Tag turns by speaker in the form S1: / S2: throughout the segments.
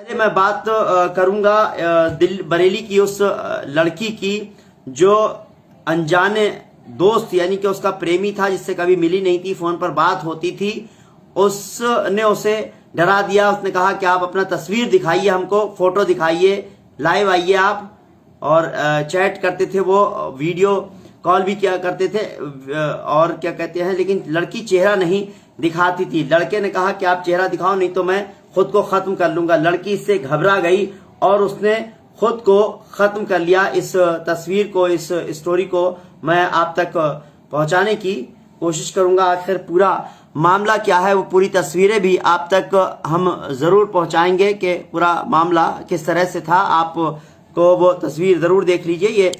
S1: मैं बात करूंगा बरेली की उस लड़की की जो अनजाने दोस्त यानी कि उसका प्रेमी था, जिससे कभी मिली नहीं थी, फोन पर बात होती थी। उसने उसे डरा दिया। उसने कहा कि आप अपना तस्वीर दिखाइए, हमको फोटो दिखाइए, लाइव आइए आप। और चैट करते थे, वो वीडियो कॉल भी किया करते थे और क्या कहते हैं, लेकिन लड़की चेहरा नहीं दिखाती थी। लड़के ने कहा कि आप चेहरा दिखाओ, नहीं तो मैं खुद को खत्म कर लूंगा। लड़की इससे घबरा गई और उसने खुद को खत्म कर लिया। इस तस्वीर को, इस स्टोरी को मैं आप तक पहुंचाने की कोशिश करूंगा। आखिर पूरा मामला क्या है, वो पूरी तस्वीरें भी आप तक हम जरूर पहुंचाएंगे कि पूरा मामला किस तरह से था। आपको वो तस्वीर जरूर देख लीजिए, ये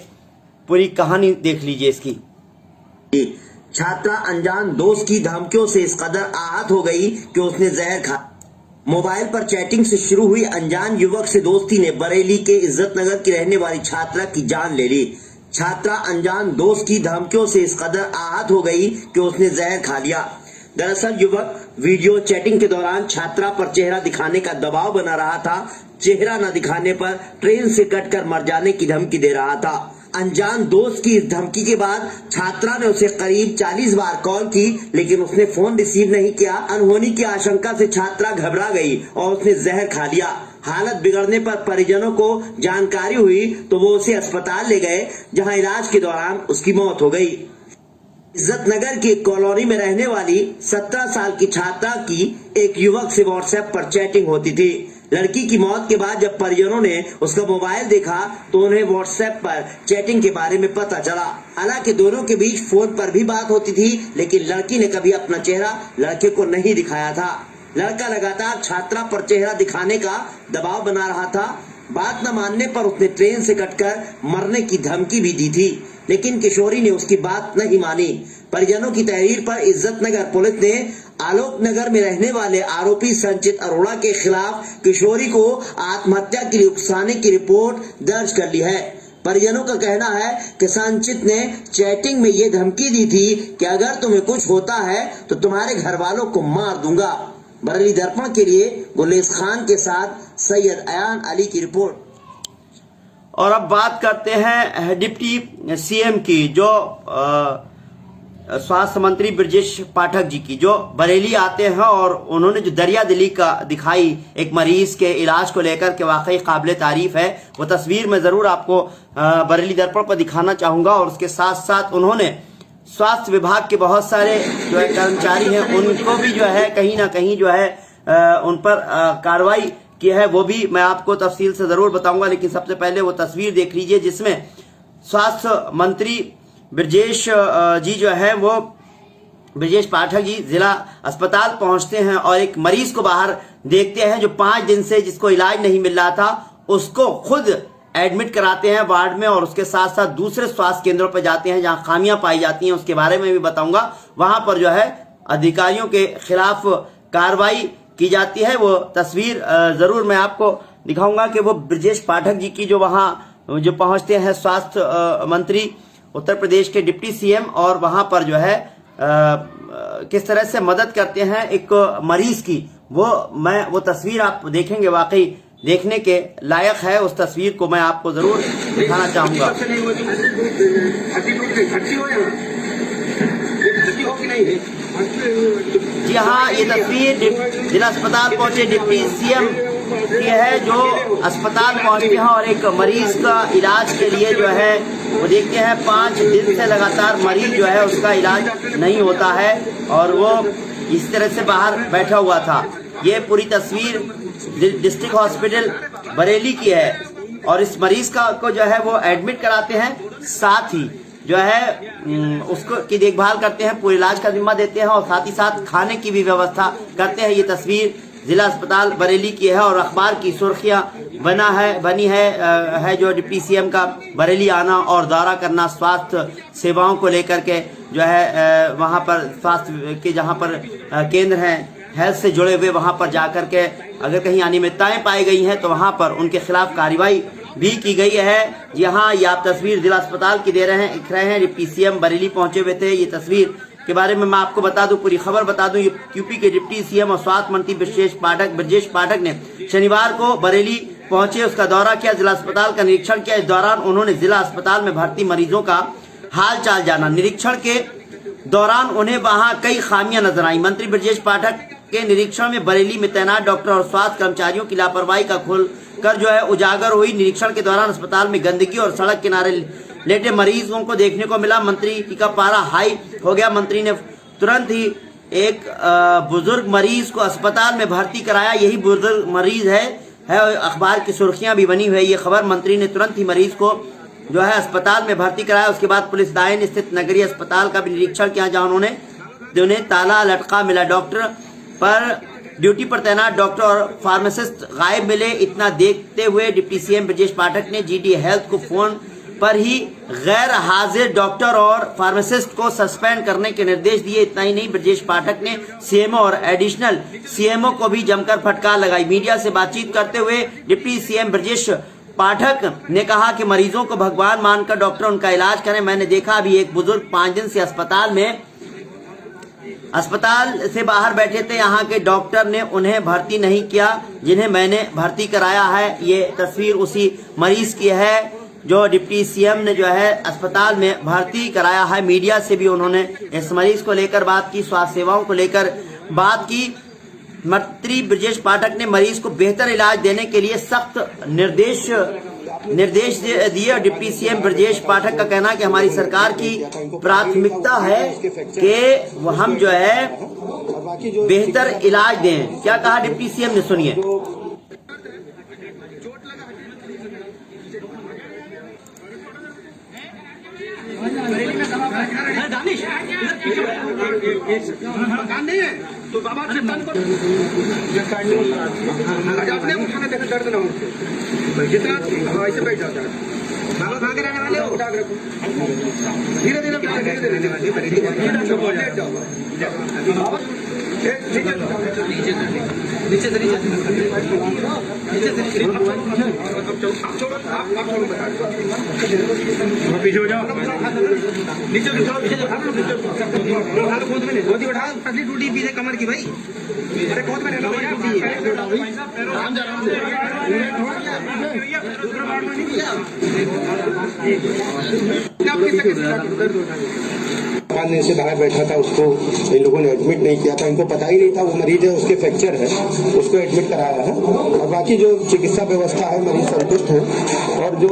S1: पूरी कहानी देख लीजिए इसकी।
S2: छात्रा अनजान दोस्त की धमकियों से इस कदर आहत हो गई कि उसने जहर खा। मोबाइल पर चैटिंग से शुरू हुई अनजान युवक से दोस्ती ने बरेली के इज्जत नगर की रहने वाली छात्रा की जान ले ली। छात्रा अनजान दोस्त की धमकियों से इस कदर आहत हो गई कि उसने जहर खा लिया। दरअसल युवक वीडियो चैटिंग के दौरान छात्रा पर चेहरा दिखाने का दबाव बना रहा था। चेहरा न दिखाने पर ट्रेन से कटकर मर जाने की धमकी दे रहा था। अनजान दोस्त की इस धमकी के बाद छात्रा ने उसे करीब 40 बार कॉल की, लेकिन उसने फोन रिसीव नहीं किया। अनहोनी की आशंका से छात्रा घबरा गई और उसने जहर खा लिया। हालत बिगड़ने पर परिजनों को जानकारी हुई तो वो उसे अस्पताल ले गए, जहां इलाज के दौरान उसकी मौत हो गई। इज्जत नगर की एक कॉलोनी में रहने वाली 17 साल की छात्रा की एक युवक से व्हाट्सएप पर चैटिंग होती थी। लड़की की मौत के बाद जब परिजनों ने उसका मोबाइल देखा तो उन्हें व्हाट्सएप पर चैटिंग के बारे में पता चला। हालांकि दोनों के बीच फोन पर भी बात होती थी, लेकिन लड़की ने कभी अपना चेहरा लड़के को नहीं दिखाया था। लड़का लगातार छात्रा पर चेहरा दिखाने का दबाव बना रहा था। बात न मानने पर उसने ट्रेन से कटकर मरने की धमकी भी दी थी, लेकिन किशोरी ने उसकी बात नहीं मानी। परिजनों की तहरीर पर इज्जत नगर पुलिस ने आलोक नगर में रहने वाले आरोपी संचित अरोड़ा के खिलाफ किशोरी को आत्महत्या के लिए उकसाने की रिपोर्ट दर्ज कर ली है। परिजनों का कहना है कि संचित ने चैटिंग में ये धमकी दी थी कि अगर तुम्हें कुछ होता है तो तुम्हारे घर वालों को मार दूंगा। बरेली दर्पण के लिए गुलेश खान के साथ सैयद अयान अली की रिपोर्ट।
S1: और अब बात करते हैं डिप्टी सीएम की, जो स्वास्थ्य मंत्री ब्रजेश पाठक जी की, जो बरेली आते हैं और उन्होंने जो दरिया दिली का दिखाई एक मरीज के इलाज को लेकर के वाकई काबिल तारीफ है। वो तस्वीर मैं जरूर आपको बरेली दर्पण पर दिखाना चाहूंगा। और उसके साथ साथ उन्होंने स्वास्थ्य विभाग के बहुत सारे जो है कर्मचारी हैं, उनको भी जो है कहीं ना कहीं जो है उन पर कार्रवाई की है, वो भी मैं आपको तफसील से जरूर बताऊंगा। लेकिन सबसे पहले वो तस्वीर देख लीजिए जिसमें स्वास्थ्य मंत्री ब्रजेश जी जो है, वो ब्रजेश पाठक जी जिला अस्पताल पहुंचते हैं और एक मरीज को बाहर देखते हैं जो 5 दिन से जिसको इलाज नहीं मिल रहा था, उसको खुद एडमिट कराते हैं वार्ड में। और उसके साथ साथ दूसरे स्वास्थ्य केंद्रों पर जाते हैं जहां खामियां पाई जाती हैं, उसके बारे में भी बताऊंगा। वहां पर जो है अधिकारियों के खिलाफ कार्रवाई की जाती है। वो तस्वीर जरूर मैं आपको दिखाऊंगा कि वो ब्रजेश पाठक जी की जो वहां जो पहुंचते हैं स्वास्थ्य मंत्री उत्तर प्रदेश के डिप्टी सीएम, और वहां पर जो है किस तरह से मदद करते हैं एक मरीज की, वो तस्वीर आप देखेंगे, वाकई देखने के लायक है। उस तस्वीर को मैं आपको जरूर दिखाना चाहूंगा। जी हाँ, ये तस्वीर जिला अस्पताल पहुंचे डिप्टी सीएम की है, जो अस्पताल पहुंचते हैं और एक मरीज का इलाज के लिए जो है वो देखते हैं 5 दिन से लगातार मरीज जो है उसका इलाज नहीं होता है और वो इस तरह से बाहर बैठा हुआ था। ये पूरी तस्वीर डिस्ट्रिक्ट हॉस्पिटल बरेली की है और इस मरीज को जो है वो एडमिट कराते हैं, साथ ही जो है उसको की देखभाल करते हैं, पूरे इलाज का जिम्मा देते हैं और साथ ही साथ खाने की भी व्यवस्था करते हैं। ये तस्वीर जिला अस्पताल बरेली की है और अखबार की सुर्खियां बनी है जो डिप्टी सीएम का बरेली आना और दौरा करना स्वास्थ्य सेवाओं को लेकर के जो है वहां पर स्वास्थ्य के जहां पर केंद्र हैं हेल्थ से जुड़े हुए, वहां पर जाकर के अगर कहीं अनियमितताएं पाई गई हैं तो वहां पर उनके खिलाफ कार्रवाई भी की गई है। यहाँ ये आप तस्वीर जिला अस्पताल की दिख रहे हैं। डिप्टी सीएम बरेली पहुंचे हुए थे। ये तस्वीर के बारे में मैं आपको बता दूं, पूरी खबर बता दूं। यूपी के डिप्टी सीएम और स्वास्थ्य मंत्री ब्रजेश पाठक ने शनिवार को बरेली पहुंचे, उसका दौरा किया, जिला अस्पताल का निरीक्षण किया। इस दौरान उन्होंने जिला अस्पताल में भर्ती मरीजों का हाल चाल जाना। निरीक्षण के दौरान उन्हें वहां कई खामियां नजर आई। मंत्री ब्रजेश पाठक के निरीक्षण में बरेली में तैनात डॉक्टर और स्वास्थ्य कर्मचारियों की लापरवाही का खुलकर उजागर हुई। निरीक्षण के दौरान अस्पताल में गंदगी और सड़क किनारे लेटे मरीजों को देखने को मिला। मंत्री का पारा हाई हो गया। मंत्री ने तुरंत ही एक बुजुर्ग मरीज को अस्पताल में भर्ती कराया। यही बुजुर्ग मरीज है अखबार की सुर्खियां भी बनी हुई है ये खबर। मंत्री ने तुरंत ही मरीज को अस्पताल में भर्ती कराया। उसके बाद पुलिस लाइन स्थित नगरीय अस्पताल का भी निरीक्षण किया, जहां उन्हें ताला लटका मिला। डॉक्टर पर ड्यूटी पर तैनात डॉक्टर और फार्मासिस्ट गायब मिले। इतना देखते हुए डिप्टी सीएम ब्रजेश पाठक ने जीडी हेल्थ को फोन पर ही गैर हाजिर डॉक्टर और फार्मासिस्ट को सस्पेंड करने के निर्देश दिए। इतना ही नहीं, ब्रजेश पाठक ने सीएमओ और एडिशनल सीएमओ को भी जमकर फटकार लगाई। मीडिया से बातचीत करते हुए डिप्टी सीएम ब्रजेश पाठक ने कहा कि मरीजों को भगवान मानकर डॉक्टर उनका इलाज करें। मैंने देखा अभी एक बुजुर्ग 5 दिन से अस्पताल से बाहर बैठे थे, यहाँ के डॉक्टर ने उन्हें भर्ती नहीं किया जिन्हें मैंने भर्ती कराया है। ये तस्वीर उसी मरीज की है जो डिप्टी सीएम ने अस्पताल में भर्ती कराया है। मीडिया से भी उन्होंने इस मरीज को लेकर बात की, स्वास्थ्य सेवाओं को लेकर बात की। मंत्री ब्रजेश पाठक ने मरीज को बेहतर इलाज देने के लिए सख्त निर्देश दिए। डिप्टी सीएम ब्रजेश पाठक का कहना है कि हमारी सरकार की प्राथमिकता है कि हम बेहतर इलाज दें। क्या कहा डिप्टी सीएम ने, सुनिए।
S3: नहीं है तो बाबा आपने उठाना देखा दर्द ना हो जितना ऐसे बैठ जाता है। बाबा कहाँ के रहने वाले हो? उठा के रखो, धीरे धीरे नीचे से पीछे हो जाओ, नीचे गोदी उठा, पतली टूटी पीछे कमर की भाई। अरे बहुत मैंने से बाहर बैठा था, उसको इन लोगों ने एडमिट नहीं किया था। इनको पता ही नहीं था वो मरीज है, उसके फ्रैक्चर है, उसको एडमिट कराया है। और बाकी जो चिकित्सा व्यवस्था है मरीज संतुष्ट है। और जो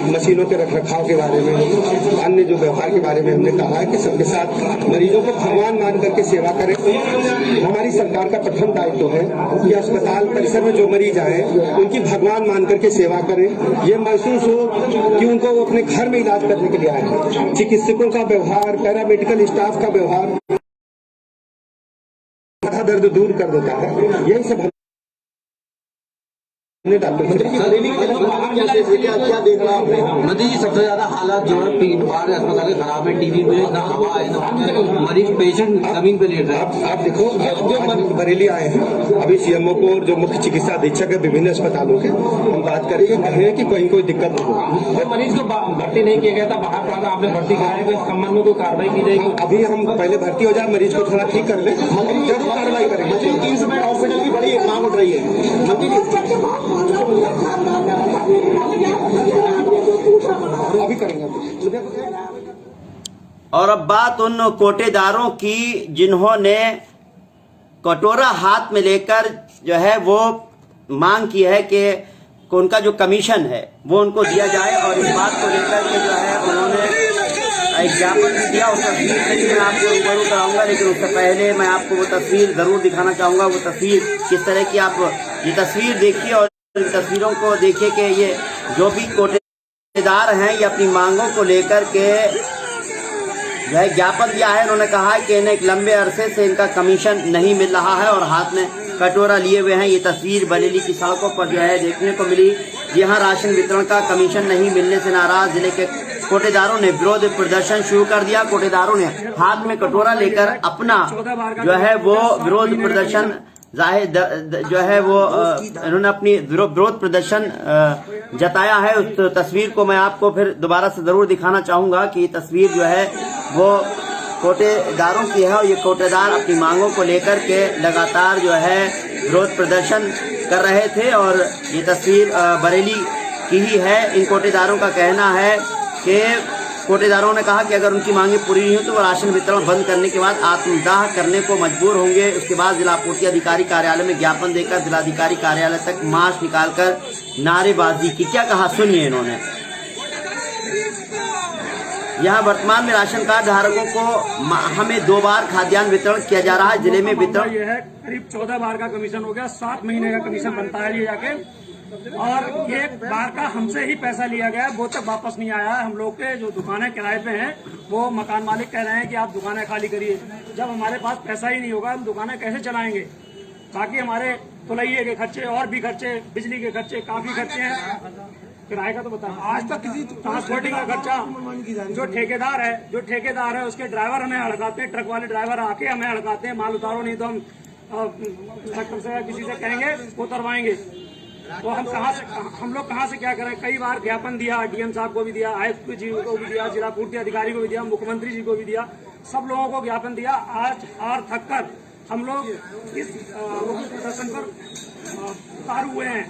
S3: मशीनों के रखरखाव के बारे में, अन्य जो व्यवहार के बारे में हमने कहा है कि सबके साथ मरीजों को भगवान मान करके सेवा करें। हमारी सरकार का प्रथम दायित्व है कि अस्पताल परिसर में जो मरीज आए उनकी भगवान मान करके सेवा करें। ये महसूस हो कि उनको वो अपने घर में इलाज करने के लिए आए हैं। चिकित्सकों का व्यवहार, पैरामेडिकल स्टाफ का व्यवहार माथा दर्द दूर कर देता है। यही सब क्या देख रहा है मोदी जी? सबसे ज्यादा हालात जो है बाहर अस्पताल के खराब है, टीवी पे ना हवा है ना मरीज पेशेंट जमीन पे लेट रहे हैं। आप देखो जो बरेली आए हैं, अभी सीएमओ को और जो मुख्य चिकित्सा अधीक्षक है विभिन्न अस्पतालों के, हम बात करेंगे कहें कि कहीं कोई दिक्कत नहीं होगी। मरीज को भर्ती नहीं किया गया था, बाहर पड़ा था, आपने भर्ती कराया, तो इस संबंध में कोई कार्रवाई की जाएगी? अभी हम पहले भर्ती हो जाए, मरीज को थोड़ा ठीक कर ले, जरूर कार्रवाई करेंगे। 300 बेड हॉस्पिटल की बड़ी मांग उठ रही है, अभी करेंगे।
S1: और अब बात उन कोटेदारों की जिन्होंने कटोरा हाथ में लेकर वो मांग की है कि उनका जो कमीशन है वो उनको दिया जाए। और इस बात को लेकर के उन्होंने एक ज्ञापन भी दिया। उस तस्वीर से भी मैं आपको रूबरू कराऊंगा, लेकिन उससे पहले मैं आपको वो तस्वीर जरूर दिखाना चाहूंगा। वो तस्वीर किस तरह की, आप ये तस्वीर देखिए और इन तस्वीरों को देखिए कि ये जो भी कोटेदार हैं ये अपनी मांगों को लेकर के ज्ञापन दिया है। उन्होंने कहा है कि इन्हें एक लंबे अरसे से इनका कमीशन नहीं मिल रहा है और हाथ में कटोरा लिए हुए हैं। ये तस्वीर बरेली की सड़कों पर देखने को मिली। यहाँ राशन वितरण का कमीशन नहीं मिलने से नाराज जिले के कोटेदारों ने विरोध प्रदर्शन शुरू कर दिया। कोटेदारों ने हाथ में कटोरा लेकर अपना वो विरोध प्रदर्शन इन्होंने अपनी विरोध प्रदर्शन जताया है। उस तस्वीर को मैं आपको फिर दोबारा से जरूर दिखाना चाहूंगा कि ये तस्वीर वो कोटेदारों की है। और ये कोटेदार अपनी मांगों को लेकर के लगातार विरोध प्रदर्शन कर रहे थे। और ये तस्वीर बरेली की ही है। इन कोटेदारों का कहना है कि कोटेदारों ने कहा कि अगर उनकी मांगे पूरी नहीं हो तो वो राशन वितरण बंद करने के बाद आत्मदाह करने को मजबूर होंगे। उसके बाद जिला पूर्ति अधिकारी कार्यालय में ज्ञापन देकर जिलाधिकारी कार्यालय तक मार्च निकालकर नारेबाजी की। क्या कहा सुनिए इन्होंने। यहाँ वर्तमान में राशन कार्ड धारकों को माह में 2 बार खाद्यान्न वितरण किया जा रहा है। जिले में वितरण
S4: ये है करीब 14 बार का कमीशन हो गया, 7 महीने का कमीशन बनता है ये जाके, और ये बार का हमसे ही पैसा लिया गया है, वो तक वापस नहीं आया है। हम लोग के जो दुकानें किराए पे हैं वो मकान मालिक कह रहे हैं कि आप दुकानें खाली करिए। जब हमारे पास पैसा ही नहीं होगा हम दुकानें कैसे चलाएंगे। बाकी हमारे तुलैये के खर्चे और भी खर्चे, बिजली के खर्चे, काफी खर्चे हैं, किराए का तो बता। आज तक किसी ट्रांसपोर्टिंग का खर्चा जो ठेकेदार है उसके ड्राइवर हमें हड़काते हैं, ट्रक वाले ड्राइवर आके हमें हड़काते हैं, माल उतारो नहीं तो हम सेक्टर से किसी से कहेंगे वो उतरवाएंगे। तो हम लोग कहाँ से क्या करें। कई बार ज्ञापन दिया, डीएम साहब को भी दिया, आयुक्त जी को भी दिया, जिला पूर्ति अधिकारी को भी दिया, मुख्यमंत्री जी को भी दिया, सब लोगों को ज्ञापन दिया। आज हार थक कर हम लोग इस प्रदर्शन पर उतार हुए हैं।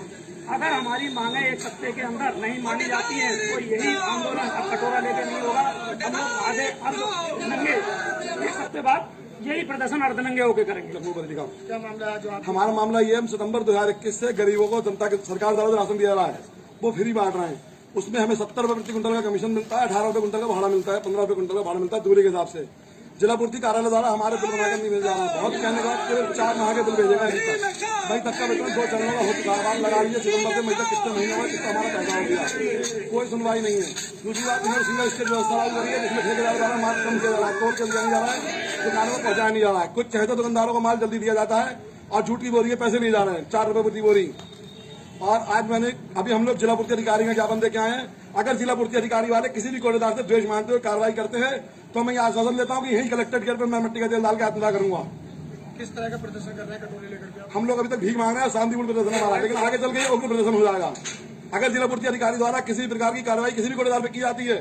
S4: अगर हमारी मांगे एक हफ्ते के अंदर नहीं मानी जाती हैं तो यही आंदोलन अब कटोरा लेके नहीं होगा। हम लोग आधे अर्धनंगे एक हफ्ते बाद यही प्रदर्शन अर्धनंगे होके करेंगे।
S5: क्या मामला है? जो हमारा मामला ये है, सितंबर 2021 से गरीबों को जनता के सरकार द्वारा राशन दिया जा रहा है, वो फ्री बांट रहे हैं। उसमें हमें 70 रुपए प्रति क्विंटल का कमीशन मिलता है, 18 रुपए क्विंटल का भाड़ा मिलता है, 15 रुपए क्विंटल का भाड़ा मिलता है दूरी के हिसाब से। जिला पूर्ति कार्यालय द्वारा हमारे बिल बनाकर नहीं मिल जा रहा है। बहुत कहने के बाद केवल 4 माह के बिल भेजेगा अभी तक। मई तक का वेतन 2 चरणों का हो चुका है। लगा लीजिए सितंबर से मई तक कितने महीने हुआ, कितना हमारा पैसा हो गया, कोई सुनवाई नहीं है। दूसरी बात, इधर सिंगल स्टेज व्यवस्था लागू करी है जिसमें ठेकेदार द्वारा माल कम किया जा रहा है, तोड़ के दिया नहीं जा रहा है, दुकानों को पहुंचाया नहीं जा रहा है। कुछ चाहे तो दुकानदारों को माल जल्दी दिया जाता है और झूठ की बोरी है, पैसे नहीं जा रहे हैं, 4 रुपए प्रति बोरी। और आज अभी हम लोग जिला पूर्ति अधिकारी का ज्ञापन देके आए हैं। अगर जिला पूर्ति अधिकारी वाले किसी भी कोटेदार से द्वेष मानते हुए कार्रवाई करते हैं तो मैं आश्वासन देता हूं कि यही कलेक्ट्रेट गेट पर मैं मिट्टी का तेल डाल के आत्मदाह करूंगा। किस तरह का प्रदर्शन कर रहे हैं कटोरे लेकर के? हम लोग अभी तक भीख मांग रहे हैं, शांतिपूर्ण प्रदर्शन हमारा, लेकिन आगे चल के उग्र प्रदर्शन हो जाएगा। अगर जिला पूर्ति अधिकारी द्वारा किसी भी प्रकार की कार्रवाई किसी भी कोटेदार पर की जाती है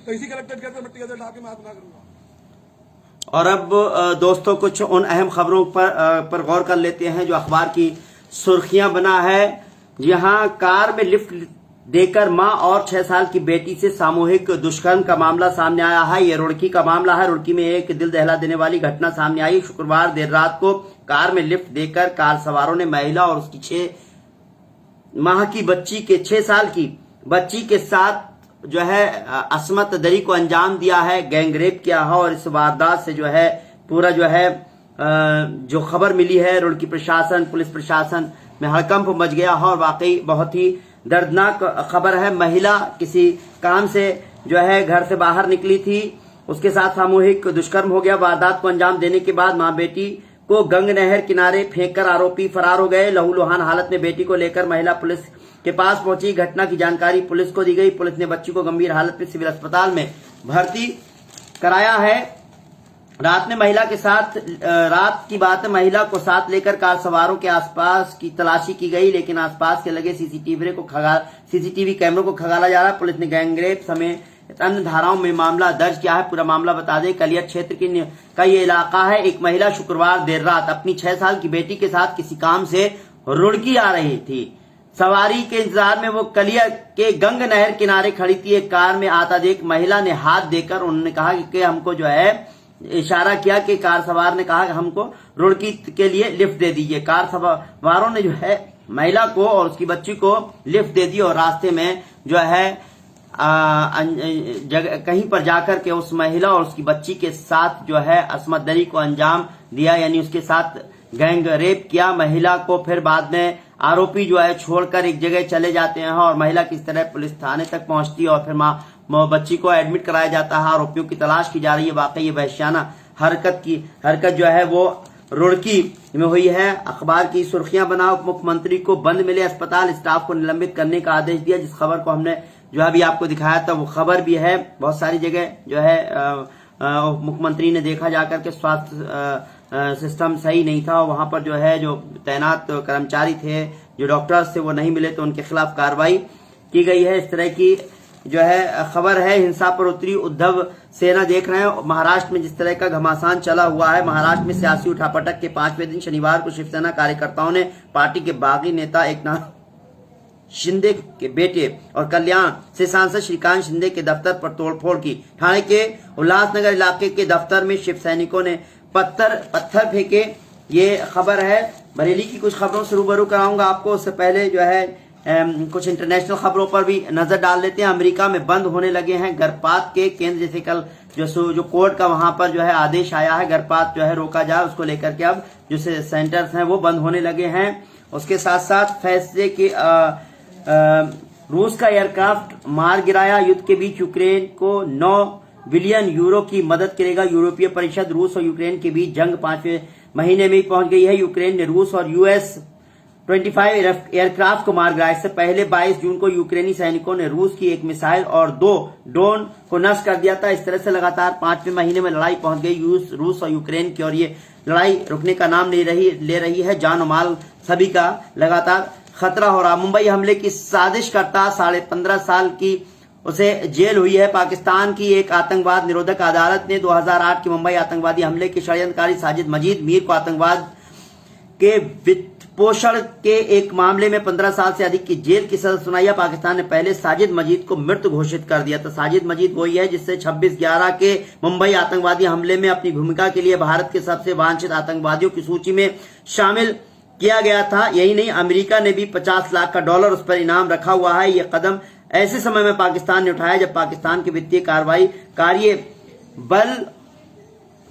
S5: तो इसी कलेक्ट्रेट गेट पर मिट्टी का तेल डाल के मैं आत्मदाह करूंगा।
S1: और अब दोस्तों कुछ उन अहम खबरों पर गौर कर लेते हैं जो अखबार की सुर्खियां बना है। जहां कार में लिफ्ट देकर मां और 6 साल की बेटी से सामूहिक दुष्कर्म का मामला सामने आया है। यह रुड़की का मामला है। रुड़की में एक दिल दहला देने वाली घटना सामने आई। शुक्रवार देर रात को कार में लिफ्ट देकर कार सवारों ने महिला और उसकी 6 माह की बच्ची के 6 साल की बच्ची के साथ जो है असमत दरी को अंजाम दिया है, गैंग रेप किया है। और इस वारदात से जो है पूरा जो है जो खबर मिली है, रुड़की प्रशासन, पुलिस प्रशासन में हड़कंप मच गया है और वाकई बहुत ही दर्दनाक खबर है। महिला किसी काम से जो है घर से बाहर निकली थी, उसके साथ सामूहिक दुष्कर्म हो गया। वारदात को अंजाम देने के बाद मां बेटी को गंग नहर किनारे फेंककर आरोपी फरार हो गए। लहूलुहान हालत में बेटी को लेकर महिला पुलिस के पास पहुंची। घटना की जानकारी पुलिस को दी गई। पुलिस ने बच्ची को गंभीर हालत में सिविल अस्पताल में भर्ती कराया है। रात में महिला के साथ रात की बात है, महिला को साथ लेकर कार सवारों के आसपास की तलाशी की गई, लेकिन आसपास के लगे सीसीटीवी कैमरों को खंगाला जा रहा है। पुलिस ने गैंगरेप समेत अन्य धाराओं में मामला दर्ज किया है। पूरा मामला बता दें, कलियर क्षेत्र का ये इलाका है। एक महिला शुक्रवार देर रात अपनी 6 साल की बेटी के साथ किसी काम से रुड़की आ रही थी। सवारी के इंतजार में वो कलियर के गंग नहर किनारे खड़ी थी। एक कार में आता देख महिला ने हाथ देकर उन्होंने कहा कि हमको जो है इशारा किया कि कार सवार ने कहा कि हमको रुड़की के लिए लिफ्ट दे दीजिए। कार सवारों ने जो है महिला को और उसकी बच्ची को लिफ्ट दे दी और रास्ते में जो है कहीं पर जाकर के उस महिला और उसकी बच्ची के साथ जो है असमत दरी को अंजाम दिया, यानी उसके साथ गैंग रेप किया। महिला को फिर बाद में आरोपी जो है छोड़कर एक जगह चले जाते हैं और महिला किस तरह पुलिस थाने तक पहुंचती है और फिर बच्ची को एडमिट कराया जाता है। आरोपियों की तलाश की जा रही है। वाकई ये वहशियाना हरकत जो है वो रुड़की में हुई है। अखबार की सुर्खियां बना, उप मुख्यमंत्री को बंद मिले अस्पताल, स्टाफ को निलंबित करने का आदेश दिया। जिस खबर को हमने जो अभी आपको दिखाया था वो खबर भी है। बहुत सारी जगह जो है मुख्यमंत्री ने देखा जाकर के स्वास्थ्य सिस्टम सही नहीं था, वहां पर जो है जो तैनात कर्मचारी थे, जो डॉक्टर्स थे, वो नहीं मिले तो उनके खिलाफ कार्रवाई की गई है। इस तरह की जो है खबर है, हिंसा पर उतरी उद्धव सेना। देख रहे हैं महाराष्ट्र में जिस तरह का घमासान चला हुआ है। महाराष्ट्र में सियासी उठापटक के 5वें दिन शनिवार को शिवसेना कार्यकर्ताओं ने पार्टी के बागी नेता एकनाथ शिंदे के बेटे और कल्याण से सांसद श्रीकांत शिंदे के दफ्तर पर तोड़फोड़ की। ठाणे के उल्लासनगर इलाके के दफ्तर में शिव सैनिकों ने पत्थर फेंके। ये खबर है। बरेली की कुछ खबरों से रूबरू कराऊंगा आपको। उससे पहले जो है कुछ इंटरनेशनल खबरों पर भी नजर डाल लेते हैं। अमेरिका में बंद होने लगे हैं गर्भपात के केंद्र। जैसे कल जो कोर्ट का वहां पर जो है आदेश आया है गर्भपात जो है रोका जाए, उसको लेकर के अब जो सेंटर्स हैं वो बंद होने लगे हैं। उसके साथ साथ फैसले के रूस का एयरक्राफ्ट मार गिराया। युद्ध के बीच यूक्रेन को 9 बिलियन यूरो की मदद करेगा यूरोपीय परिषद। रूस और यूक्रेन के बीच जंग 5वें महीने में पहुंच गई है। यूक्रेन ने रूस और US 25 एयरक्राफ्ट को मार गिराया। इससे पहले 22 जून को यूक्रेनी सैनिकों ने रूस की एक मिसाइल और 2 ड्रोन को नष्ट कर दिया था। इस तरह से लगातार 5वें महीने में लड़ाई पहुंच गई रूस और यूक्रेन की, और ये लड़ाई रुकने का नाम ले रही है। जान और माल सभी का लगातार खतरा हो रहा। मुंबई हमले की साजिश करता 15.5 साल की उसे जेल हुई है। पाकिस्तान की एक आतंकवाद निरोधक अदालत ने 2008 के मुंबई आतंकवादी हमले के षड्यंत्रकारी साजिद मजीद मीर को आतंकवाद के वित्त पोषण के एक मामले में 15 साल से अधिक की जेल की सजा सुनाई है। पाकिस्तान ने पहले साजिद मजीद को मृत घोषित कर दिया था। साजिद मजीद वही है जिससे 26/11 के मुंबई आतंकवादी हमले में अपनी भूमिका के लिए भारत के सबसे वांछित आतंकवादियों की सूची में शामिल किया गया था। यही नहीं, अमेरिका ने भी $50 लाख उस पर इनाम रखा हुआ है। यह कदम ऐसे समय में पाकिस्तान ने उठाया जब पाकिस्तान की वित्तीय कार्य बल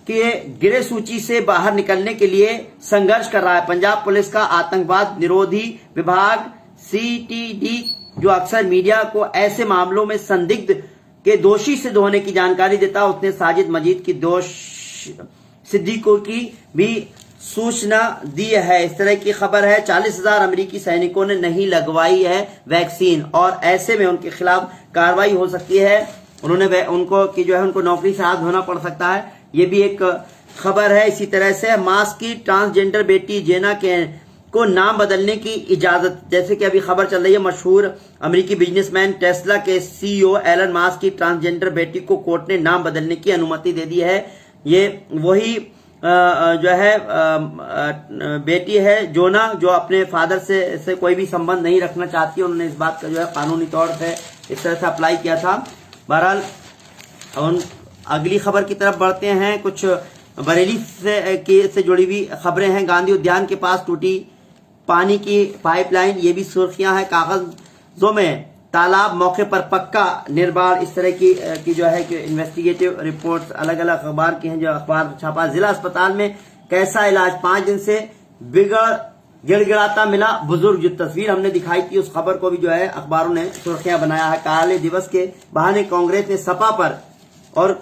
S1: के गिरे सूची से बाहर निकलने के लिए संघर्ष कर रहा है। पंजाब पुलिस का आतंकवाद निरोधी विभाग CTD जो अक्सर मीडिया को ऐसे मामलों में संदिग्ध के दोषी सिद्ध होने की जानकारी देता, उसने साजिद मजीद की दोष सिद्दीकों की भी सूचना दी है। इस तरह की खबर है। 40,000 अमेरिकी सैनिकों ने नहीं लगवाई है वैक्सीन और ऐसे में उनके खिलाफ कार्रवाई हो सकती है। उनको नौकरी से हाथ धोना पड़ सकता है। ये भी एक खबर है। इसी तरह से मास्क की ट्रांसजेंडर बेटी जेना को नाम बदलने की इजाजत, जैसे कि अभी खबर चल रही है, मशहूर अमेरिकी बिजनेसमैन टेस्ला के CEO एलन मास्क की ट्रांसजेंडर बेटी को कोर्ट ने नाम बदलने की अनुमति दे दी है। ये वही जो है बेटी है जोना जो अपने फादर से कोई भी संबंध नहीं रखना चाहती। उन्होंने इस बात का जो है कानूनी तौर पे इस तरह से अप्लाई किया था। बहरहाल अगली खबर की तरफ बढ़ते हैं। कुछ बरेली से जुड़ी हुई खबरें हैं। गांधी उद्यान के पास टूटी पानी की पाइपलाइन, ये भी सुर्खियां हैं। कागजों में तालाब मौके पर पक्का निर्माण, इस तरह की जो है कि इन्वेस्टिगेटिव रिपोर्ट्स अलग अलग अखबार की हैं जो अखबार छापा। जिला अस्पताल में कैसा इलाज, 5 दिन से गिड़गिड़ाता मिला बुजुर्ग। जो तस्वीर हमने दिखाई थी उस खबर को भी जो है अखबारों ने सुर्खियां बनाया है। काले दिवस के बहाने कांग्रेस और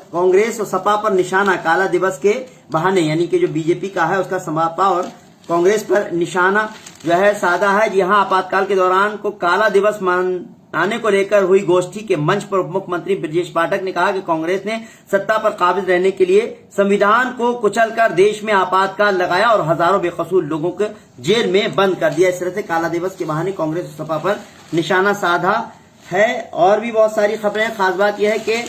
S1: सपा पर निशाना। काला दिवस के बहाने यानी कि जो बीजेपी का है उसका सपा और कांग्रेस पर निशाना जो है साधा है। जी हां, आपातकाल के दौरान को काला दिवस मनाने को लेकर हुई गोष्ठी के मंच पर उप मुख्यमंत्री ब्रजेश पाठक ने कहा कि कांग्रेस ने सत्ता पर काबिज रहने के लिए संविधान को कुचलकर देश में आपातकाल लगाया और हजारों बेकसूर लोगों को जेल में बंद कर दिया। इस तरह से काला दिवस के बहाने कांग्रेस और सपा पर निशाना साधा है। और भी बहुत सारी खबरें हैं। खास बात यह है कि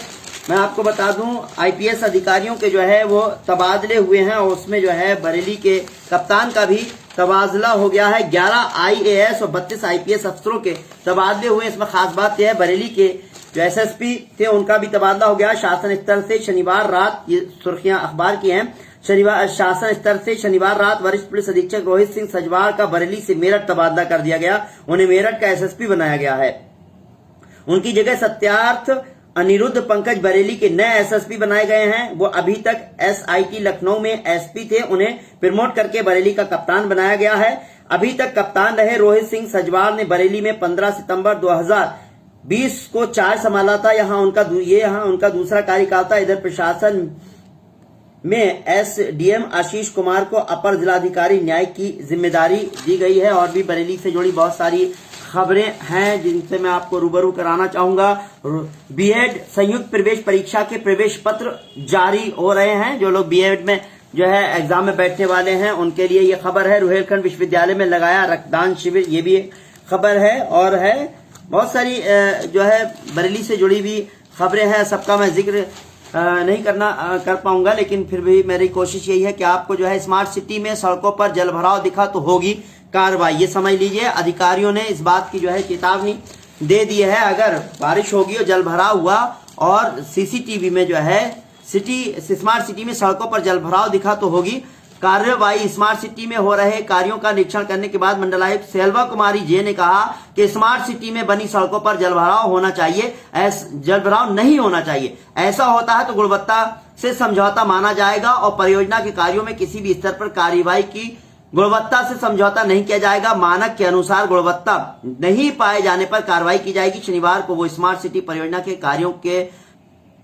S1: मैं आपको बता दूं IPS अधिकारियों के जो है वो तबादले हुए हैं और उसमें जो है बरेली के कप्तान का भी तबादला हो गया है। 11 IAS और 32 IPS अफसरों के तबादले हुए। इसमें खास बात यह है बरेली के जो SSP थे उनका भी तबादला हो गया। शासन स्तर से शनिवार रात, ये सुर्खियां अखबार की हैं, शासन स्तर से शनिवार रात वरिष्ठ पुलिस अधीक्षक रोहित सिंह सजवार का बरेली से मेरठ तबादला कर दिया गया। उन्हें मेरठ का SSP बनाया गया है। उनकी जगह सत्यार्थ अनिरुद्ध पंकज बरेली के नए SSP बनाए गए हैं। वो अभी तक SIT लखनऊ में SP थे, उन्हें प्रमोट करके बरेली का कप्तान बनाया गया है। अभी तक कप्तान रहे रोहित सिंह सजवार ने बरेली में 15 सितंबर 2020 को चार्ज संभाला था। यहाँ उनका दूसरा कार्यकाल था। इधर प्रशासन में SDM आशीष कुमार को अपर जिलाधिकारी न्याय की जिम्मेदारी दी गई है। और भी बरेली से जुड़ी बहुत सारी खबरें हैं जिनसे मैं आपको रूबरू कराना चाहूंगा। B.Ed संयुक्त प्रवेश परीक्षा के प्रवेश पत्र जारी हो रहे हैं। जो लोग B.Ed में जो है एग्जाम में बैठने वाले हैं उनके लिए ये खबर है। रुहेलखंड विश्वविद्यालय में लगाया रक्तदान शिविर, ये भी खबर है। और है बहुत सारी जो है बरेली से जुड़ी हुई खबरें हैं, सबका मैं जिक्र नहीं कर पाऊंगा, लेकिन फिर भी मेरी कोशिश यही है कि आपको जो है स्मार्ट सिटी में सड़कों पर जलभराव दिखा तो होगी कार्रवाई। ये समझ लीजिए, अधिकारियों ने इस बात की जो है चेतावनी दे दी है। अगर बारिश होगी और जलभराव हुआ और सीसीटीवी में जो है स्मार्ट सिटी में सड़कों पर जलभराव दिखा तो होगी कार्रवाई। स्मार्ट सिटी में हो रहे कार्यों का निरीक्षण करने के बाद मंडलायुक्त सेल्वा कुमारी जे ने कहा कि स्मार्ट सिटी में बनी सड़कों पर जलभराव होना चाहिए, जलभराव नहीं होना चाहिए। ऐसा होता है तो गुणवत्ता से समझौता माना जाएगा और परियोजना के कार्यों में किसी भी स्तर पर कार्यवाही की गुणवत्ता से समझौता नहीं किया जाएगा। मानक के अनुसार गुणवत्ता नहीं पाए जाने पर कार्रवाई की जाएगी। शनिवार को वो स्मार्ट सिटी परियोजना के कार्यों के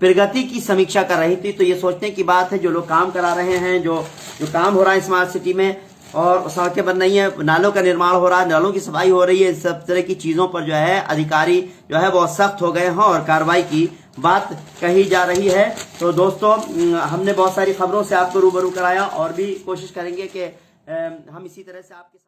S1: प्रगति की समीक्षा कर रही थी। तो ये सोचने की बात है, जो लोग काम करा रहे हैं, जो काम हो रहा है स्मार्ट सिटी में, और सड़कें बन रही हैं, नालों का निर्माण हो रहा है, नालों की सफाई हो रही है, सब तरह की चीजों पर जो है अधिकारी जो है बहुत सख्त हो गए हैं और कार्रवाई की बात कही जा रही है। तो दोस्तों, हमने बहुत सारी खबरों से आपको रूबरू कराया और भी कोशिश करेंगे कि हम इसी तरह से आपके